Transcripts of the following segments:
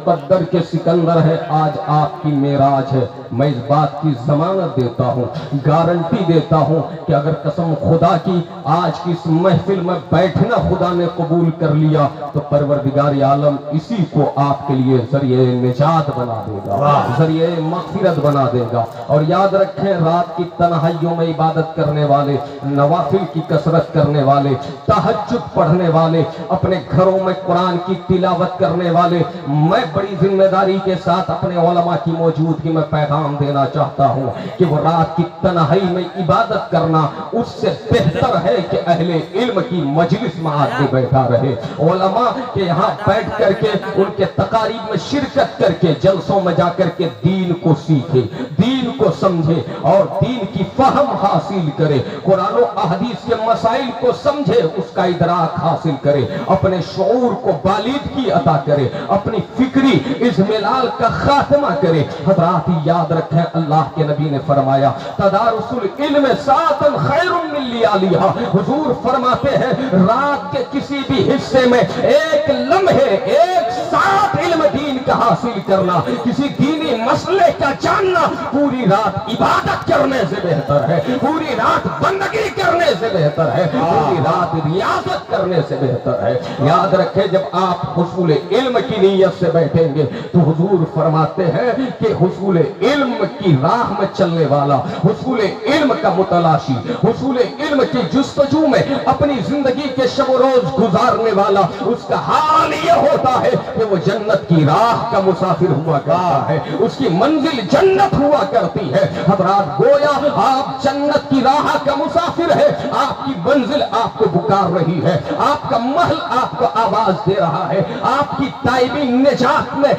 मुकद्दर के सिकंदर है, आज आपकी मेराज है। मैं इस बात की जमानत देता हूँ, गारंटी देता हूँ कि अगर कसम खुदा की आज की इस महफिल में बैठना खुदा ने कबूल कर लिया तो परवरदिगार आलम इसी को आपके लिए जरिए निजात बना देगा, जरिए मग़फ़िरत बना देगा। और याद रखें, रात की तन्हाइयों में इबादत करने वाले, नवाफिल की कसरत करने वाले, तहज्जुद पढ़ने वाले, अपने घरों में कुरान की तिलावत करने वाले, मैं बड़ी जिम्मेदारी के साथ अपने उलमा की मौजूदगी में पैगाम देना चाहता हूँ कि वो रात की तन्हाई में इबादत करना उससे बेहतर है कि अहले इल्म की मजलिस में आदमी बैठा रहे, उलमा के यहाँ बैठ करके उनके तकारीब में शिरकत करके जलसों में जाकर के दीन को सीखे, दीन को समझे और दीन की फहम हासिल करे, कुरान और अहदीस के मसाइल को समझे, उसका इदराक हासिल करे, अपने शऊर को बालिदगी अता करे, अपनी फिक्री इज़्मिलाल का खात्मा करे। हज़रात याद रखें, अल्लाह के नबी ने फरमाया तदारुसुल इल्म सातन खैरुम मिन लियालिहा। हुजूर फरमाते हैं रात के किसी भी हिस्से में एक लम्हे, एक साथ इल्म दीन का हासिल करना, किसी दीनी मसले का जानना पूरी रात इबादत करने से बेहतर है, पूरी रात बंदगी करने से बेहतर है, पूरी रात रियाजत करने से बेहतर है। याद रखें, जब आप हुसूल इल्म की नीयत से बैठेंगे तो हुजूर फरमाते हैं कि हुसूल इल्म की राह में चलने वाला, हुसूल इल्म का मुतलाशी, हुसूल इल्म की जुस्तजू में अपनी जिंदगी के शब रोज गुजारने वाला, उसका हाल ये होता है कि वो जन्नत की राह का मुसाफिर हुआ करता है, उसकी मंजिल जन्नत हुआ करती है। हज़रात गोया आप जन्नत की राह का मुसाफिर है, आपकी मंजिल आपको पुकार रही है, आपका महल आपको आवाज दे रहा है, आपकी ताइबी निजात में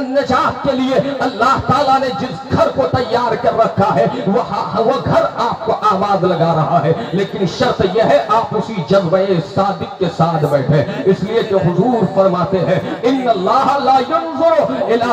निजात के लिए अल्लाह ताला ने जिस घर को तैयार कर रखा है वो घर आपको आवाज लगा रहा है, लेकिन शर्त यह है आप उसी जज्बे सादिक के साथ बैठे। इसलिए कि हुजूर फरमाते हैं इन्नल्लाह ला यंज़ुरु इला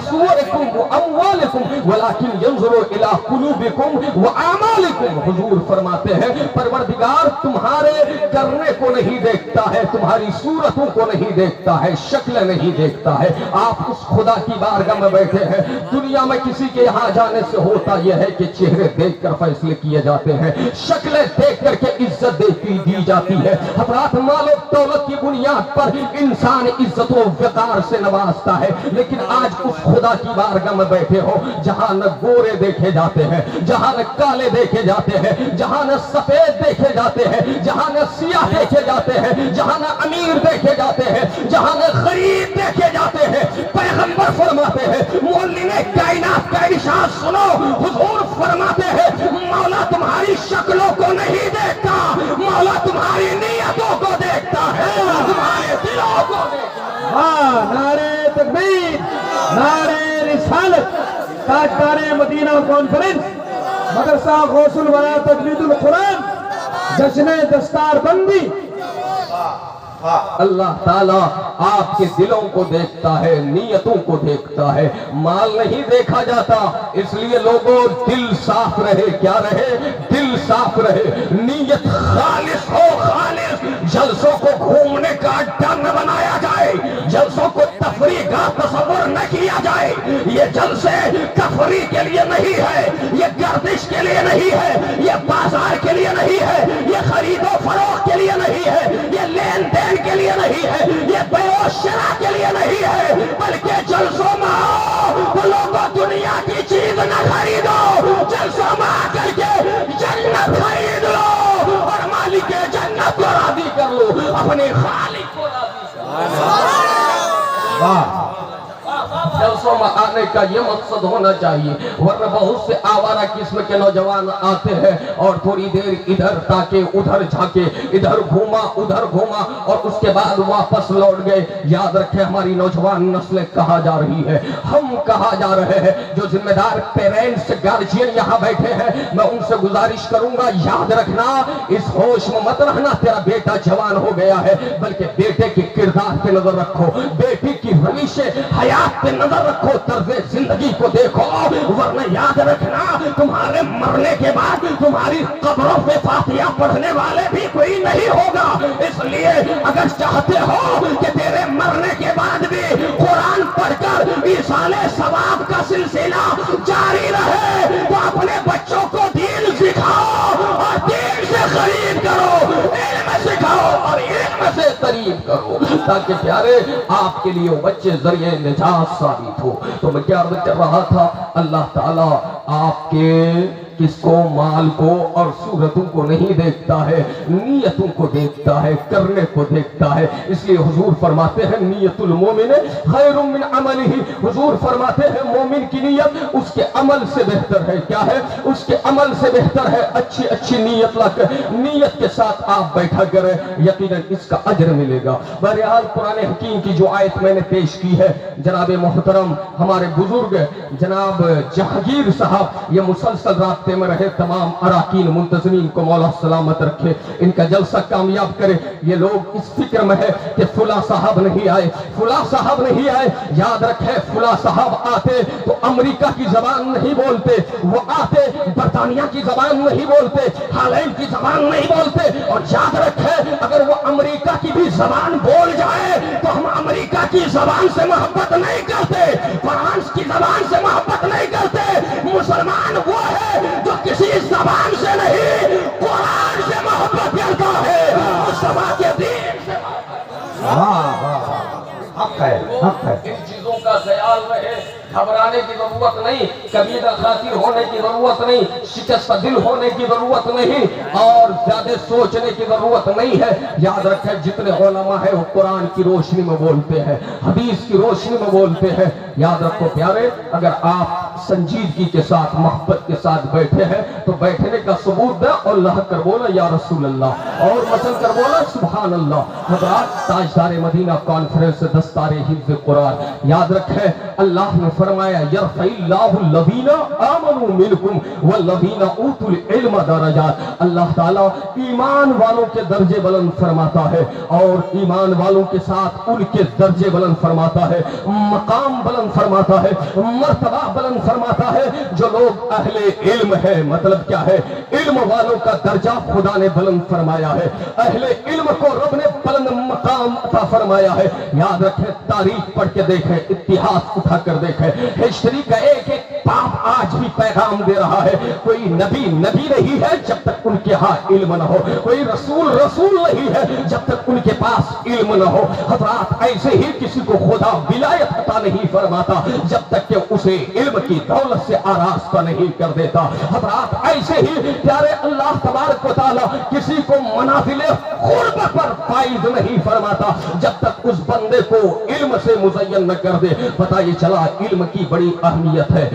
सुवरिकुम व अमवालिकुम वलाकिन यंज़ुरु इला कुलूबिकुम व आमालिकुम। हुजूर फरमाते हैं परवरदिगार तुम्हारे करने को नहीं देखता है, तुम्हारी सूरतों को नहीं देखता है, शक्ल नहीं देखता है। आप उस खुदा की बारगाह में बैठे हैं। दुनिया में किसी के यहाँ जाने से होता यह है कि चेहरे देखकर फैसले किए जाते हैं, शक्लें देख करके इज्जत दी जाती है। हज़रात मालो दौलत की बुनियाद पर इंसान इज्जत व वक़ार से नवाजता है, लेकिन आज उस खुदा की बारगाह में बैठे हो जहां न गोरे देखे जाते हैं, जहां न काले देखे जाते हैं, जहां न सफेद देखे जाते हैं, जहां न सियाह देखे जाते हैं, जहां न अमीर देखे जाते हैं, जहां न गरीब देखे जाते हैं। पैगंबर फरमाते हैं, मौलिने कायनात का इरशाद सुनो, हुजूर फरमाते हैं मौला तुम्हारी शक्लों को नहीं देखता, मौला तुम्हारी नियतों को देखता है, तुम्हारे दिलों को देखता है। हाँ, नारे तकबीर, नारे रिसालत, ताजदारे मदीना कॉन्फ्रेंस, मदरसा गौसुल वरा तजवीदुल कुरान, जश्न दस्तार बंदी। अल्लाह ताला आपके दिलों को देखता है, नियतों को देखता है, माल नहीं देखा जाता। इसलिए लोगों दिल साफ रहे, क्या रहे? दिल साफ रहे, नियत खालिस हो, खालिस। जलसों को घूमने का अड्डा न बनाया जाए, जलसों को तफरीह का तस्वुर न किया जाए। ये जलसे तफरीह के लिए नहीं है, ये गर्दिश के लिए नहीं है, ये बाजार के लिए नहीं है, ये खरीदो फरोख्त के लिए नहीं है, ये लेन देन के लिए नहीं है, ये बेओशरा के लिए नहीं है, बल्कि जलसों में आओ तो लोगों दुनिया की चीज न खरीदो, जलसों में आकर के जन्नत खरीद लो और मालिक जन्नत को राजी कर लो, अपने खालिक को राजी कर लो। जलसों में आने का ये मकसद होना चाहिए, वरना बहुत से आवारा किस्म के नौजवान आते हैं और थोड़ी देर इधर ताके उधर झाके, इधर घूमा उधर घूमा और उसके बाद वापस लौट गए। याद रखें हमारी नौजवान नस्लें कहाँ जा रही है, हम कहाँ जा रहे हैं। जो जिम्मेदार पेरेंट्स गार्जियन यहाँ बैठे हैं, मैं उनसे गुजारिश करूंगा याद रखना, इस होश में मत रहना तेरा बेटा जवान हो गया है, बल्कि बेटे के किरदार पे नजर रखो, बेटी की भविष्य हयात पे नजर रखो, तर्ज जिंदगी को देखो, वरना याद रखना तुम्हारे मरने के बाद तुम्हारी कब्रों पे फातिहा पढ़ने वाले भी कोई नहीं होगा। इसलिए अगर चाहते हो कि तेरे मरने के बाद भी कुरान पढ़कर ईसाले सवाब का सिलसिला जारी रहे तो अपने बच्चों को दीन सिखाओ और दीन से खरीद करो, इल्म सिखाओ और इल्म से करीब करो, ताकि प्यारे आपके लिए वो बच्चे जरिए निजात साबित हो। तो मैं क्या अर्ज कर रहा था, अल्लाह ताला आपके किसको, माल को और सूरतों को नहीं देखता है, नीयतों को देखता है, करने को देखता है। इसलिए हुजूर फरमाते हैं नियतुल मोमिन खैरुम मिन अमलिही, हुजूर फरमाते हैं मोमिन की नीयत उसके अमल से बेहतर है। क्या है? उसके अमल से बेहतर है। अच्छी अच्छी नीयत लाकर नीयत के साथ आप बैठा करें, यकीनन इसका अजर मिलेगा। बहरहाल कुरान हकीम की जो आयत मैंने पेश की है, जनाब मोहतरम हमारे बुजुर्ग जनाब जहांगीर साहब ये मुसलसल रास्ते में रहे, तमाम अराकीन मुंतज़मीन को मौला सलामत रखे, इनका जलसा कामयाब करे। ये लोग इस फिक्र में है कि फुला साहब नहीं आए, फुला साहब नहीं आए। याद रखे फुला साहब आते तो अमेरिका की जबान नहीं बोलते, वो आते बरतानिया की जबान नहीं बोलते, हालैंड की जबान नहीं बोलते। और याद रखे अगर वो अमेरिका की भी जबान बोल जाए तो हम अमेरिका की जबान से मोहब्बत नहीं करते, फ्रांस की जबान से मोहब्बत नहीं करते। मुसलमान वो है जो किसी जबान से नहीं कुरान से मोहब्बत करता है, मुस्तफा के दीन से। हक है, हक है। इन चीजों का ख्याल रहे, घबराने की जरूरत नहीं, कबीरा खातिर होने की जरूरत नहीं, शिकस्त दिल होने की जरूरत नहीं और ज्यादा सोचने की जरूरत नहीं है। याद रखें जितने उलमा है वो कुरान की रोशनी में बोलते हैं, हदीस की रोशनी में बोलते हैं। याद रखो प्यारे, अगर आप संजीदगी के साथ मोहब्बत के साथ बैठे हैं तो बैठने का सबूत दे और अल्लाह कर बोला या रसूल अल्लाह और मसल कर बोला सुभान अल्लाह। हज़रात ताजदार मदीना कॉन्फ्रेंस दस्तारे हिफ्ज़ कुरान, याद रखें अल्लाह ने फरमाया यरफ़इल्लाहु लज़ीना आमनू मिनकुम वल्लज़ीना ऊतुल इल्म दरजात। अल्लाह ताला ईमान वालों के दर्जे बुलंद फरमाता है और ईमान वालों के साथ उनके दर्जे बुलंद फरमाता है, मकाम बुलंद फरमाता है, मर्तबा बुलंद फरमाता है। जो लोग अहले इल्म है, मतलब क्या है, इल्म वालों का दर्जा खुदा ने बुलंद फरमाया है, अहले इल्म को रब ने बुलंद मकाम अता फरमाया है। याद रखें, तारीख पढ़ के देखें, इतिहास उठा कर देखें, हिस्ट्री का एक एक बाप आज भी पैगाम दे रहा है। कोई नबी नबी नहीं है जब तक उनके यहाँ इल्म न हो, कोई रसूल रसूल नहीं है जब तक उनके पास इल्म न हो। हज़रात ऐसे ही किसी को खुदा विलायत अता नहीं फरमाता जब तक कि उसे इल्म की दौलत से आरास्ता नहीं कर देता। हज़रात ऐसे ही प्यारे अल्लाह तबारक व तआला किसी को मनाफिले ग़ुर्बत पर फाइज नहीं फरमाता जब तक उस बंदे को इल्म से मुज़य्यन न कर दे। पता ये चला इल्म की बड़ी अहमियत है,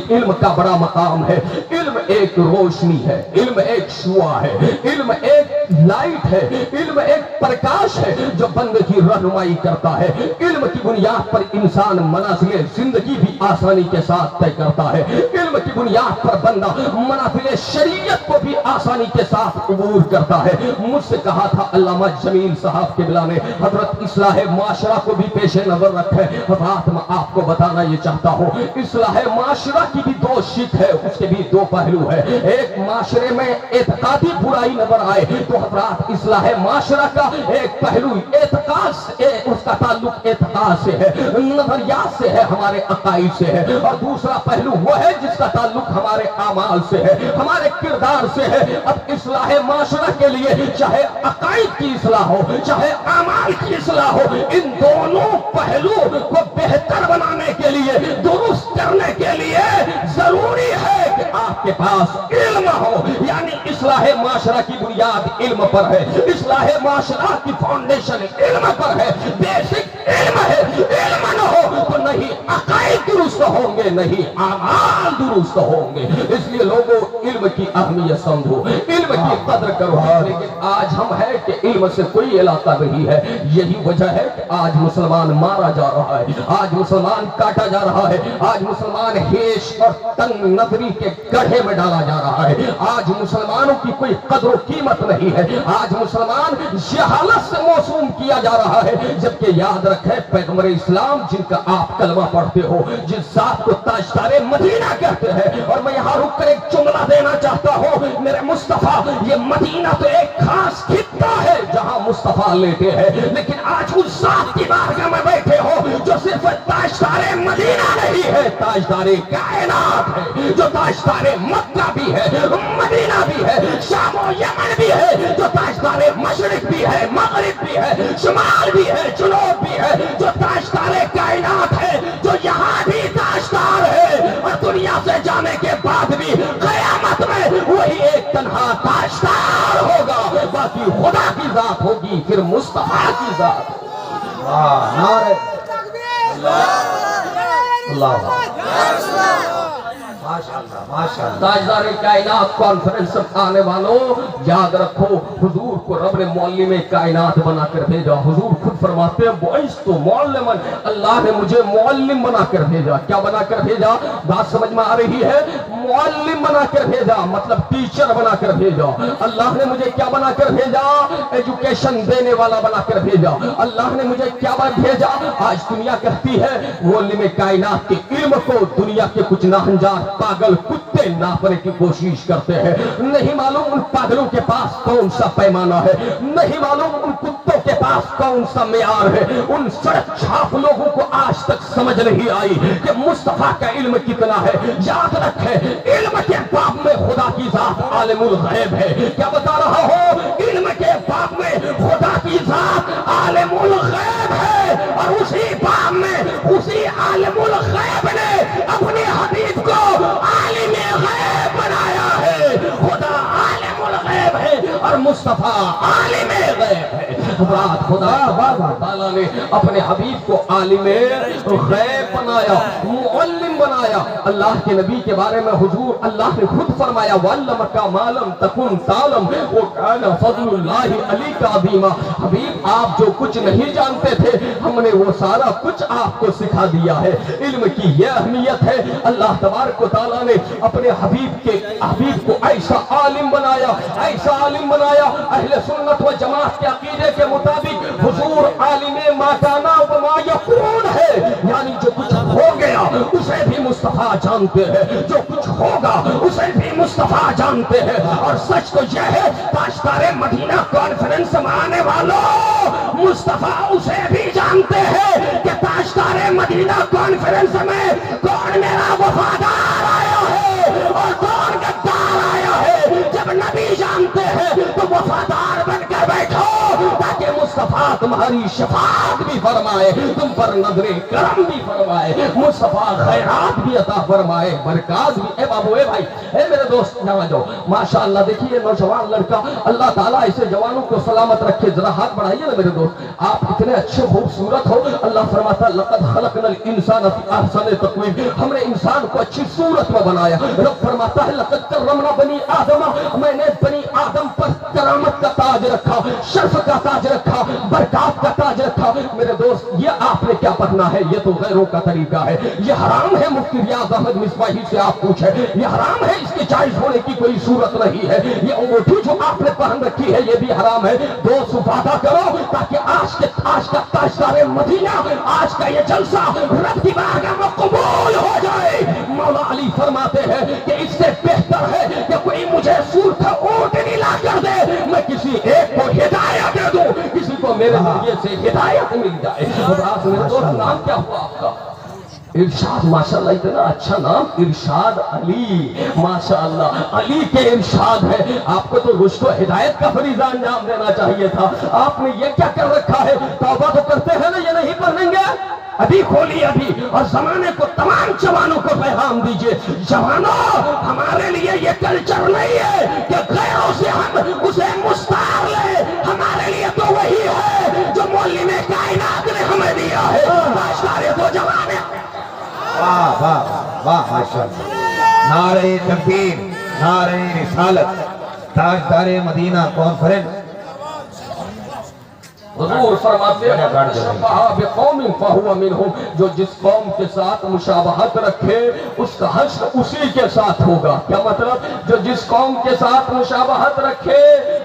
इल्म का बड़ा मकाम है। इल्म एक रोशनी है, इल्म एक शुआ है, इल्म एक लाइट है, इल्म एक प्रकाश है जो बंदे की रहनुमाई करता है। इल्म की बुनियाद पर इंसान मनाज़िले जिंदगी भी आसानी के साथ तय करता है। इल्म की बुनियाद पर बंदा मनाज़िले शरीयत को भी आसानी के साथ अबूर करता है। मुझसे कहा था अल्लामा जमील साहब किबला ने, हजरत इस्लाह माशरा को भी पेश नजर रखे। हज़रात मैं आपको बताना ये चाहता हूँ, इस्लाह माशरा की भी दो शिक है, उसके भी दो पहलू है। एक माशरे में एतकादी बुराई नजर आए तो हज़रात इस्लाह माशरा का एक पहलू एतकाद से, उसका ताल्लुक एतकाद से है, नजरियात से है, हमारे अकाइद से है। और दूसरा पहलू वो है जिसका ताल्लुक हमारे आमाल से है, हमारे किरदार से है। अब इस्लाह माशरा के लिए चाहे अकाइद की इस्लाह हो, चाहे आमाल की इस्लाह हो, इन दोनों पहलू को बेहतर बनाने के लिए, दुरुस्त करने के लिए जरूरी है कि आपके पास इल्म हो। यानी इस्लाह माशरा की बुनियाद इल्म पर है, इस्लाह माशरा की फाउंडेशन इल्म पर है, बेसिक इल्म है। इल्म न हो तो नहीं अकाइद दुरुस्त होंगे, नहीं आमाल दुरुस्त होंगे। इसलिए लोगों इल्म की अहमियत समझो, इल्म की कदर करो। लेकिन आज हम है कि इल्म से कोई इलाका नहीं है। यही वजह है कि आज मुसलमान मारा जा रहा है, आज मुसलमान काटा जा रहा है, आज मुसलमान हेश और तंग नजरी के गड्ढे में डाला जा रहा है। आज मुसलमानों की कोई कदर कीमत नहीं है। आज मुसलमान जहालत से मौसूम किया जा रहा है। जबकि याद रखें पैगंबर इस्लाम जिनका आप कलमा पढ़ते हो, जिस जात को ताजदारे मदीना कहते हैं, और मैं यहाँ रुक कर एक जुमला देना चाहता हूँ मेरे मुस्तफा, ये मदीना तो एक खास खित्ता है जहाँ मुस्तफा लेटे हैं। लेकिन आज उस जात की बारगाह में बैठे हो जो सिर्फ ताजदारे मदीना नहीं है, ताजदारे कायनात है, जो ताजदारे मक्का भी है, मदीना भी है, शाम और यमन भी है, जो ताजदारे मशरिक भी है, मगरिब भी है, शुमाल भी है, जुनूब भी है, जो ताजदारे कायनात है, जो यहाँ भी ताजदार है और दुनिया से जाने के बाद भी क़यामत में वही एक तन्हा ताजदार होगा। बाकी खुदा की जात होगी, फिर मुस्तफा की जात। नारे अल्लाह माशाअल्लाह माशाअल्लाह। ताजदार कायनात कॉन्फ्रेंस में आने वालों याद रखो, हुजूर को रब ने मौलिम कायनात बना कर भेजा। हुजूर खुद फरमाते हैं बुइस तो मौलिमन, अल्लाह ने मुझे मौलिम बना कर भेजा। क्या बना कर भेजा? बात समझ में आ रही है? मौलिम बना कर भेजा मतलब टीचर बना कर भेजा। अल्लाह ने मुझे क्या बना कर भेजा? एजुकेशन देने वाला बना कर भेजा। अल्लाह ने मुझे क्या बना भेजा? आज दुनिया कहती है मौलिम कायनात के इल्म को दुनिया के कुछ नाहंजार पागल कुत्ते नापने की कोशिश करते हैं। नहीं मालूम उन पागलों के पास कौन सा पैमाना है, नहीं मालूम उन कुत्तों के पास कौन सा मेयार है। उन सड़क छाप लोगों को आज तक समझ नहीं आई कि मुस्तफा का इल्म कितना है। याद रखें, इल्म के बाब में खुदा की जात आलिमुल गैब है। क्या बता रहा हो? इल्म के बाब में खुदा की जात आलिमुल गैब है, और उसी बाब में उसी आलिमुल गैब ने अपने हबीब को आलिमे गैब बनाया है। खुदा आलिमुल गैब है और मुस्तफा आलिमे गैब है। खुदा ताला ने अपने हबीब को आलिमे गैब बनाया, मुअल्लिम बनाया। अल्लाह के नबी के बारे में हुजूर अल्लाह ने खुद फरमाया वल्लमका मालम तकुन तालम व काना फज़लुल्लाहि अलैका अज़ीमा। हबीब आप जो कुछ नहीं जानते थे हमने वो सारा कुछ आपको सिखा दिया है। इल्म की यह अहमियत है। अल्लाह तबारक व तआला ने अपने हबीब को ऐसा आलिम बनाया, ऐसा आलिम बनाया। अहले सुन्नत व जमात के अकीदे के मुताबिक हुजूर आलिमे मा काना व मा यकून है, यानी जो कुछ हो गया उसे भी मुस्तफा जानते हैं, जो कुछ होगा उसे भी मुस्तफा जानते हैं। और सच तो यह है ताजदारे मदीना कॉन्फ्रेंस में आने वालों, मुस्तफा उसे भी जानते हैं कि ताजदारे मदीना कॉन्फ्रेंस में कौन मेरा वफादार आया है और कौन गद्दार आया है। जब नबी जानते हैं तो वफादार बनकर बैठो ताकि मुस्तफा तुम्हारी शफाअत भी फरमाए, तुम पर नजरे करम भी फरमाए, मुस्तफा खैरात भी अता फरमाए, बरकत भी। ए बाबू, ए भाई, ए मेरे दोस्त यहाँ जाओ। माशाअल्लाह देखिए नौजवान लड़का, अल्लाह ताला ऐसे जवानों को सलामत रखे। जरा हाथ बढ़ाइए ना मेरे दोस्त, आप इतने अच्छे खूबसूरत हो। अल्लाह फरमाता लक़द खलक़नल इंसान फी अहसनि तक़वीम, हमने इंसान को अच्छी सूरत में बनाया। रब फरमाता है लक़द करमना बनी आदम, मैंने बनी आदम पर करामत का ताज रखा, शर्फ का ताज रखा, बरकत का ताज रखा। मेरे दोस्त ये आपने क्या पढ़ना है? ये तो गैरों का तरीका है। ये हराम है। मुफ्ती रियाज अहमद मिसबाही से आप पूछे, ये हराम है, इसके जायज होने की कोई सूरत नहीं है। ये अंगूठी जो आपने पहन रखी है ये भी हराम है। दोस्त वादा करो ताकि आज का ताजदारे मदीना, आज का ये जलसा रब की बारगाह में कबूल हो जाए। मौला अली फरमाते हैं कि इससे बेहतर है कि कोई मुझे सूरत ऊँटनी ला कर दे, मैं किसी एक को हिदायत दे दूं, किसी को मेरे जरिए से हिदायत मिल जाए। मेरे दोस्त नाम क्या हुआ आपका? इरशाद। माशाअल्लाह, इतना अच्छा नाम इरशाद अली। माशाअल्लाह, अली के इरशाद है। आपको तो रुश्द व हिदायत का फरीज़ा अंजाम देना चाहिए था। आपने ये क्या कर रखा है? तौबा तो करते हैं ना, ये नहीं पढ़ेंगे। अभी खोलिए अभी, और जमाने को तमाम जवानों को पैगाम दीजिए, जवानों हमारे लिए ये कल्चर नहीं है कि गैरों से हम उसे मुस्तार ले। हमारे लिए तो वही है जो मौलिम कायनात ने हमें दिया है। तो जवान واہ واہ واہ ماشاءاللہ نعرہ تکبیر نعرہ رسالت تاجدار مدینہ کانفرنس حضور فرماتے ہیں شبہ بقوم فہو منہم جو جس قوم کے ساتھ مشابہت رکھے اس کا حشر اسی کے ساتھ ہوگا کیا مطلب جو جس قوم کے ساتھ مشابہت رکھے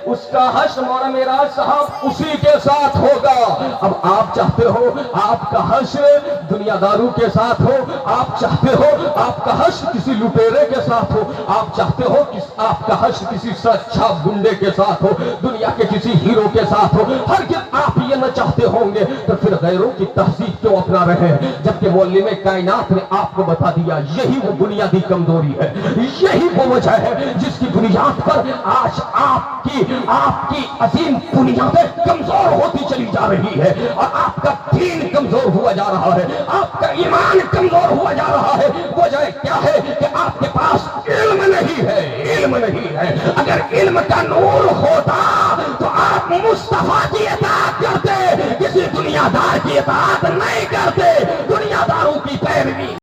اس کا حشر مولانا معراج صاحب اسی کے ساتھ ہوگا اب آپ چاہتے ہو آپ کا حشر دنیا داروں کے ساتھ ہو آپ چاہتے ہو آپ کا حشر کسی لٹیرے کے ساتھ ہو آپ چاہتے ہو آپ کا حشر کسی سچا گنڈے کے ساتھ ہو دنیا کے کسی ہیرو کے ساتھ ہو ہرگز آپ یہ نہ چاہتے ہوں گے تو پھر غیروں کی تہذیب کیوں اپنا رہے ہیں جبکہ معلم کائنات نے آپ کو بتا دیا یہی وہ بنیادی کمزوری ہے یہی وہ وجہ ہے جس کی بنیاد پر آج آپ کی عظیم بنیادیں کمزور ہوتی چلی جا رہی ہے اور آپ کا دین کمزور ہوا جا رہا ہے آپ کا ایمان کمزور ہوا جا رہا ہے وجہ کیا ہے کہ آپ کے پاس علم نہیں ہے اگر علم کا نور ہوتا تو آپ مصطفیٰ کی اطاعت کرتے کسی دنیا دار کی اطاعت نہیں کرتے دنیا داروں کی پیروی